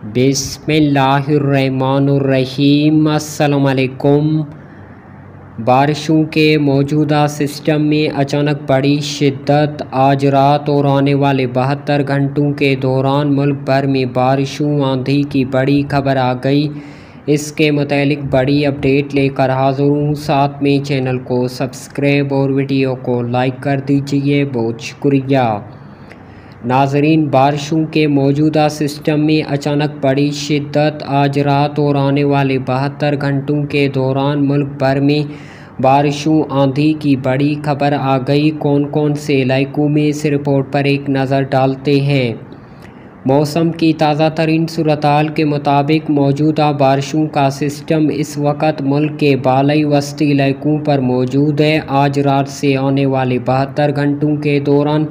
بسم اللہ الرحمن الرحیم۔ السلام علیکم۔ بارشوں کے موجودہ سسٹم میں اچانک بڑی شدت۔ آج رات اور آنے والے 72 گھنٹوں کے دوران ملک بھر میں بارشوں آندھی کی بڑی خبر آ گئی۔ اس کے متعلق بڑی اپڈیٹ لے کر حاضر ہوں۔ ساتھ میں چینل کو سبسکرائب اور ویڈیو کو لائک کر دیجئے، بہت شکریہ۔ ناظرین، بارشوں کے موجودہ سسٹم میں اچانک بڑی شدت۔ آج رات اور آنے والے 72 گھنٹوں کے دوران ملک بھر میں بارشوں آندھی کی بڑی خبر آ گئی۔ کون کون سے علاقوں میں، اس رپورٹ پر ایک نظر ڈالتے ہیں۔ موسم کی تازہ ترین صورتحال کے مطابق موجودہ بارشوں کا سسٹم اس وقت ملک کے بالائی وسطی علاقوں پر موجود ہے۔ آج رات سے آنے والے 72 گھنٹوں کے دوران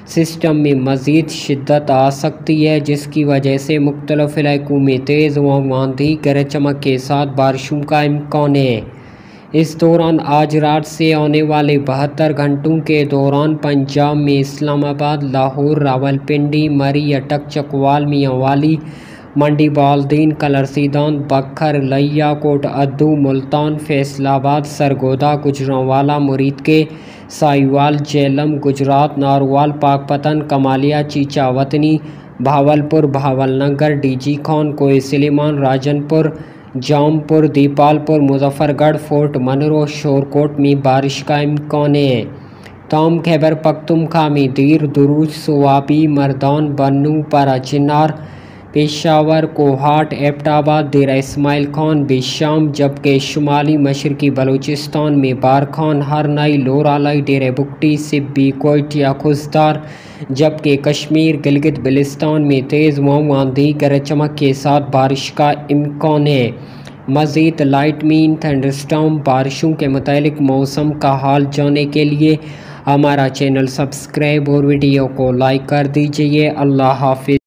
سسٹم میں مزید شدت آ سکتی ہے، جس کی وجہ سے مختلف علاقوں میں تیز ہواؤں، آندھی، گرج چمک کے ساتھ بارشوں کا امکان ہے۔ اس دوران آج رات سے آنے والے 72 گھنٹوں کے دوران پنجاب میں اسلام آباد، لاہور، راولپنڈی، مری، اٹک، چکوال، میاں والی، منڈی بالدین، کلرسیدان، بکھر، لیا کوٹ، ادو، ملتان، فیصل آباد، سرگودا، گوجرانوالا، مرید کے، ساہیوال، جہلم، گجرات، ناروال، پاکپتن، کمالیہ، چیچا وطنی، بھاولپور، بھاول نگر، ڈی جی خان، کوہ سلیمان، راجن پور، جام پور، دیپال پور، مظفر گڑھ، فورٹ منرو، شورکوٹ میں بارش کا امکان ہے۔ تاہم خیبر پختونخوا میں دیر، دروچ، سوابی، مردان، بنوں، پارا چنار، پشاور، کوہاٹ، ایبٹ آباد، ڈیرہ اسماعیل خان، بیشام، جبکہ شمالی مشرقی بلوچستان میں بارکھان، ہرنائی، لورالائی، ڈیرہ بگٹی، سبی، کوئٹہ، خوزدار، جبکہ کشمیر، گلگت بلتستان میں تیز ہواؤں، آندھی، گرج چمک کے ساتھ بارش کا امکان ہے۔ مزید لائٹ مین تھنڈر سٹارم بارشوں کے متعلق موسم کا حال جاننے کے لیے ہمارا چینل سبسکرائب اور ویڈیو کو لائک کر دیجئے۔ اللہ حافظ۔